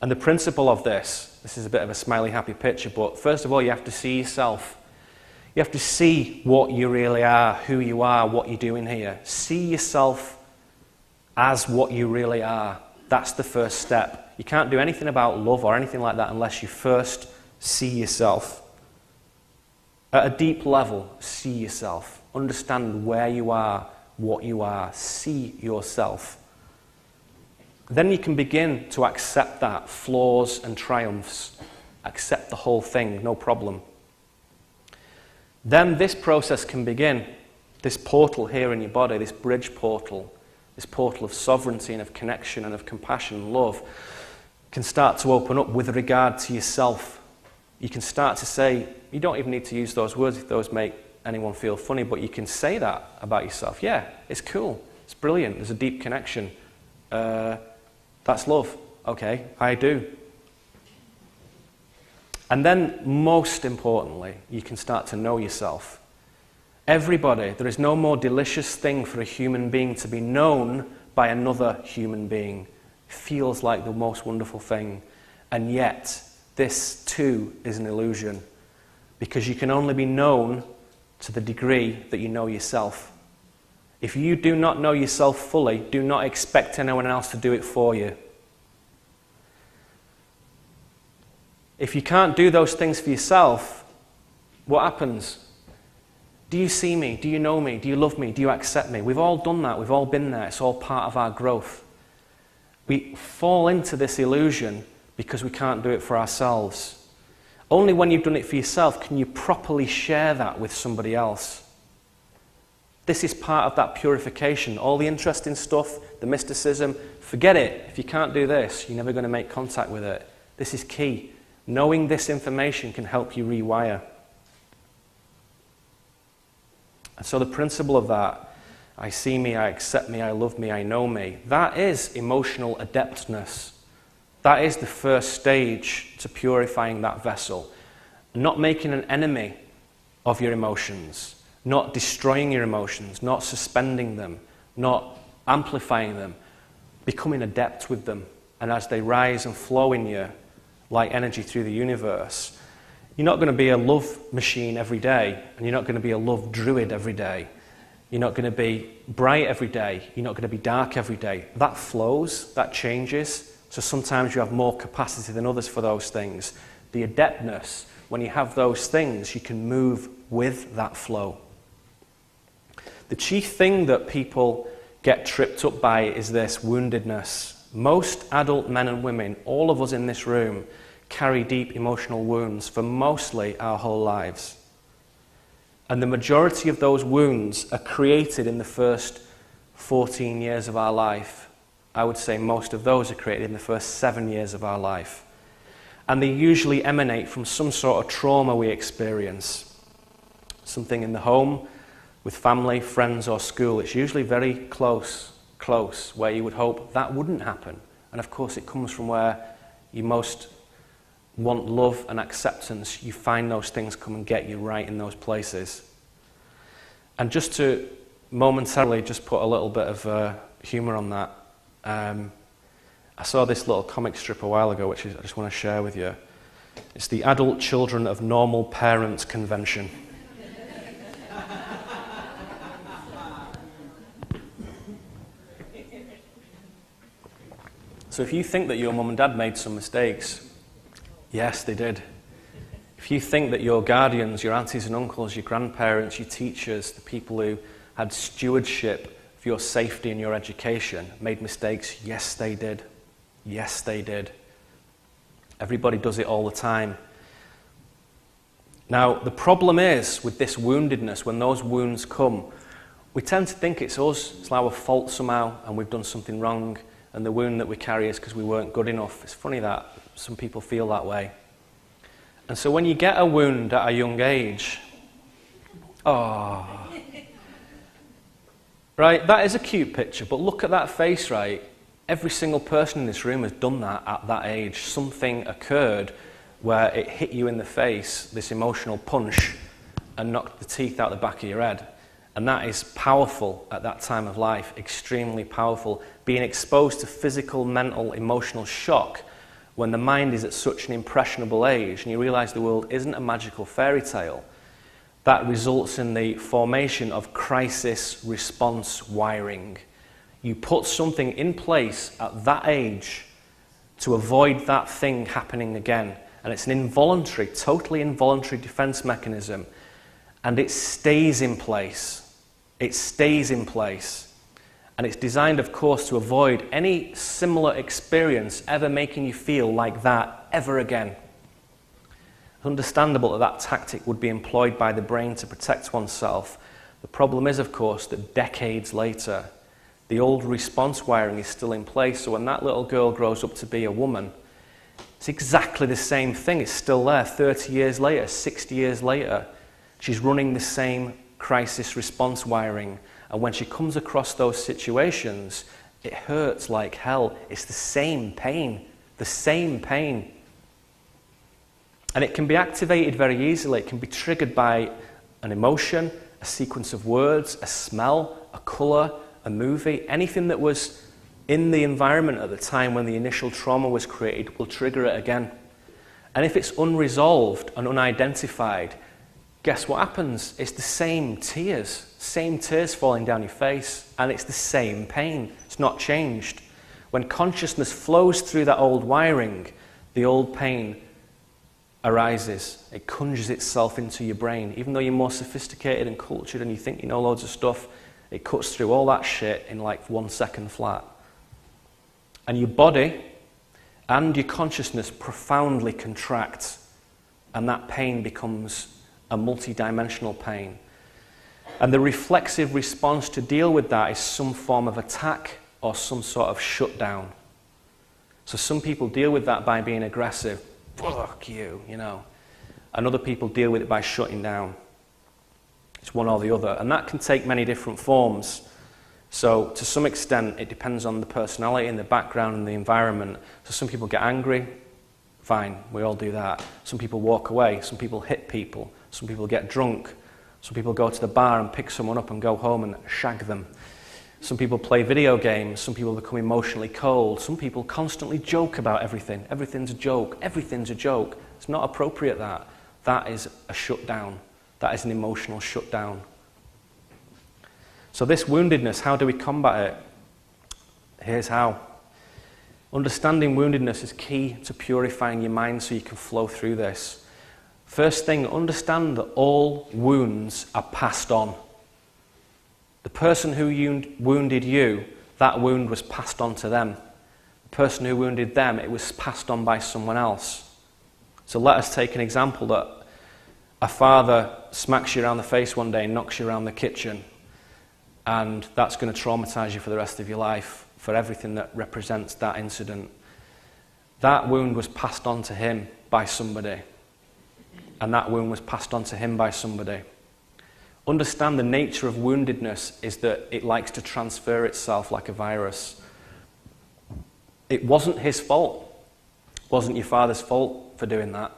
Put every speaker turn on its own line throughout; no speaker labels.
And the principle of this is a bit of a smiley, happy picture, but first of all, you have to see yourself. You have to see what you really are, who you are, what you're doing here. See yourself as what you really are. That's the first step. You can't do anything about love or anything like that unless you first see yourself. At a deep level, see yourself. Understand where you are, what you are. See yourself. Then you can begin to accept that, flaws and triumphs. Accept the whole thing, no problem. Then this process can begin. This portal here in your body, this bridge portal, this portal of sovereignty and of connection and of compassion and love, can start to open up with regard to yourself. You can start to say, you don't even need to use those words if those make anyone feel funny, but you can say that about yourself. Yeah, it's cool, it's brilliant, there's a deep connection. That's love. Okay, I do. And then, most importantly, you can start to know yourself. Everybody, there is no more delicious thing for a human being to be known by another human being. Feels like the most wonderful thing. And yet, this too is an illusion. Because you can only be known to the degree that you know yourself. If you do not know yourself fully, do not expect anyone else to do it for you. If you can't do those things for yourself, what happens? Do you see me? Do you know me? Do you love me? Do you accept me? We've all done that. We've all been there. It's all part of our growth. We fall into this illusion because we can't do it for ourselves. Only when you've done it for yourself can you properly share that with somebody else. This is part of that purification. All the interesting stuff, the mysticism, forget it. If you can't do this, you're never going to make contact with it. This is key. Knowing this information can help you rewire. And so the principle of that, I see me, I accept me, I love me, I know me, that is emotional adeptness. That is the first stage to purifying that vessel. Not making an enemy of your emotions, not destroying your emotions, not suspending them, not amplifying them, becoming adept with them. And as they rise and flow in you, like energy through the universe, you're not going to be a love machine every day, and you're not going to be a love druid every day. You're not going to be bright every day. You're not going to be dark every day. That flows, that changes. So sometimes you have more capacity than others for those things. The adeptness, when you have those things, you can move with that flow. The chief thing that people get tripped up by is this woundedness. Most adult men and women, all of us in this room, carry deep emotional wounds for mostly our whole lives. And the majority of those wounds are created in the first 14 years of our life. I would say most of those are created in the first 7 years of our life. And they usually emanate from some sort of trauma we experience. Something in the home, with family, friends or school. It's usually very close, where you would hope that wouldn't happen. And of course it comes from where you most want love and acceptance. You find those things come and get you right in those places. And just to momentarily just put a little bit of humour on that, I saw this little comic strip a while ago which I just want to share with you. It's the Adult Children of Normal Parents Convention. So if you think that your mum and dad made some mistakes, yes, they did. If you think that your guardians, your aunties and uncles, your grandparents, your teachers, the people who had stewardship of your safety and your education made mistakes, yes, they did. Yes, they did. Everybody does it all the time. Now, the problem is with this woundedness, when those wounds come, we tend to think it's us, it's our fault somehow, and we've done something wrong. And the wound that we carry is because we weren't good enough. It's funny that some people feel that way. And so when you get a wound at a young age, right, that is a cute picture, but look at that face, right? Every single person in this room has done that at that age. Something occurred where it hit you in the face, this emotional punch, and knocked the teeth out the back of your head. And that is powerful at that time of life, extremely powerful. Being exposed to physical, mental, emotional shock when the mind is at such an impressionable age and you realize the world isn't a magical fairy tale, that results in the formation of crisis response wiring. You put something in place at that age to avoid that thing happening again. And it's an involuntary, totally involuntary defense mechanism. And it stays in place. It stays in place. And it's designed, of course, to avoid any similar experience ever making you feel like that ever again. It's understandable that that tactic would be employed by the brain to protect oneself. The problem is, of course, that decades later, the old response wiring is still in place. So when that little girl grows up to be a woman, it's exactly the same thing. It's still there 30 years later, 60 years later. She's running the same crisis response wiring. And when she comes across those situations, it hurts like hell. It's the same pain, the same pain. And it can be activated very easily. It can be triggered by an emotion, a sequence of words, a smell, a colour, a movie. Anything that was in the environment at the time when the initial trauma was created will trigger it again. And if it's unresolved and unidentified, guess what happens? It's the same tears falling down your face, and it's the same pain. It's not changed. When consciousness flows through that old wiring, the old pain arises. It conjures itself into your brain. Even though you're more sophisticated and cultured and you think you know loads of stuff, it cuts through all that shit in like 1 second flat. And your body and your consciousness profoundly contracts, and that pain becomes a multi-dimensional pain. And the reflexive response to deal with that is some form of attack or some sort of shutdown. So some people deal with that by being aggressive. Fuck you, you know. And other people deal with it by shutting down. It's one or the other. And that can take many different forms. So to some extent, it depends on the personality and the background and the environment. So some people get angry. Fine, we all do that. Some people walk away. Some people hit people. Some people get drunk. Some people go to the bar and pick someone up and go home and shag them. Some people play video games. Some people become emotionally cold. Some people constantly joke about everything. Everything's a joke. Everything's a joke. It's not appropriate, that. That is a shutdown. That is an emotional shutdown. So this woundedness, how do we combat it? Here's how. Understanding woundedness is key to purifying your mind so you can flow through this. First thing, understand that all wounds are passed on. The person who wounded you, that wound was passed on to them. The person who wounded them, it was passed on by someone else. So let us take an example that a father smacks you around the face one day and knocks you around the kitchen, and that's going to traumatize you for the rest of your life, for everything that represents that incident. That wound was passed on to him by somebody, and that wound was passed on to him by somebody. Understand the nature of woundedness is that it likes to transfer itself like a virus. It wasn't his fault. It wasn't your father's fault for doing that,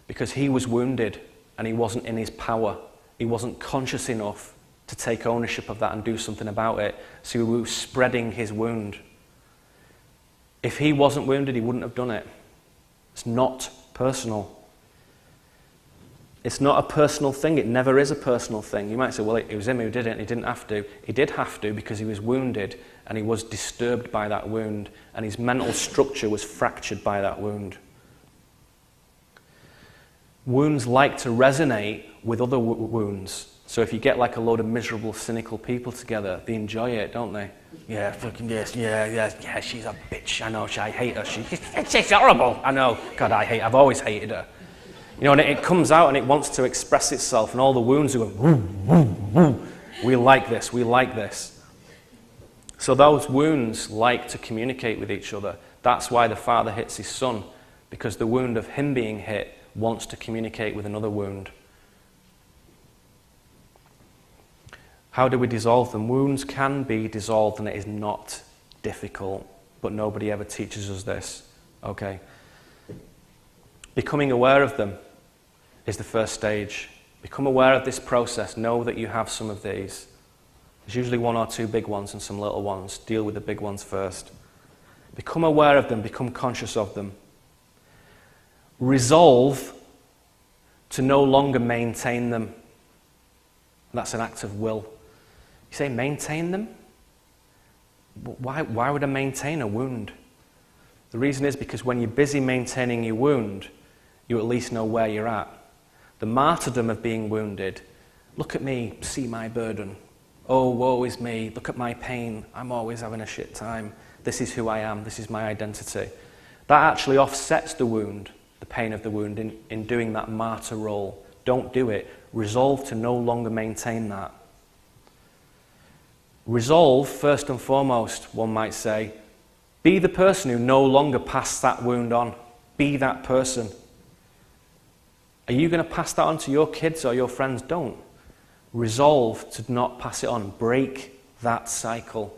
because he was wounded and he wasn't in his power. He wasn't conscious enough to take ownership of that and do something about it, so he was spreading his wound. If he wasn't wounded, he wouldn't have done it. It's not personal. It's not a personal thing. It never is a personal thing. You might say, well, it was him who did it and he didn't have to. He did have to, because he was wounded and he was disturbed by that wound, and his mental structure was fractured by that wound. Wounds like to resonate with other wounds. So if you get like a load of miserable, cynical people together, they enjoy it, don't they? Yeah, fucking yes, yeah, she's a bitch. I know, I hate her. She's horrible. I know. God, I've always hated her. You know, and it comes out and it wants to express itself, and all the wounds are going, woo, woo, woo. We like this, we like this. So those wounds like to communicate with each other. That's why the father hits his son, because the wound of him being hit wants to communicate with another wound. How do we dissolve them? Wounds can be dissolved, and it is not difficult, but nobody ever teaches us this. Okay. Becoming aware of them is the first stage. Become aware of this process. Know that you have some of these. There's usually one or two big ones and some little ones. Deal with the big ones first. Become aware of them. Become conscious of them. Resolve to no longer maintain them. That's an act of will. You say, maintain them? Why would I maintain a wound? The reason is because when you're busy maintaining your wound, you at least know where you're at. The martyrdom of being wounded, look at me, see my burden. Oh, woe is me, look at my pain, I'm always having a shit time. This is who I am, this is my identity. That actually offsets the wound, the pain of the wound, in doing that martyr role. Don't do it. Resolve to no longer maintain that. Resolve, first and foremost, one might say, be the person who no longer passes that wound on. Be that person. Are you going to pass that on to your kids or your friends? Don't. Resolve to not pass it on. Break that cycle.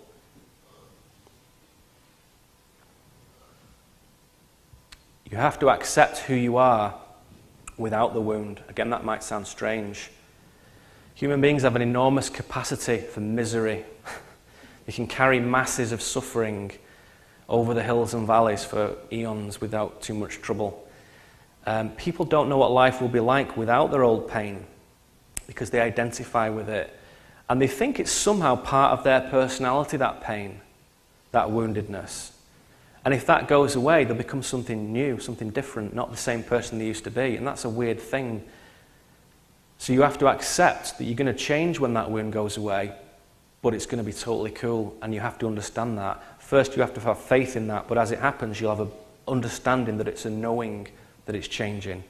You have to accept who you are without the wound. Again, that might sound strange. Human beings have an enormous capacity for misery. They can carry masses of suffering over the hills and valleys for eons without too much trouble. People don't know what life will be like without their old pain because they identify with it. And they think it's somehow part of their personality, that pain, that woundedness. And if that goes away, they'll become something new, something different, not the same person they used to be. And that's a weird thing. So you have to accept that you're going to change when that wound goes away, but it's going to be totally cool, and you have to understand that. First, you have to have faith in that, but as it happens, you'll have an understanding that it's a knowing that it's changing.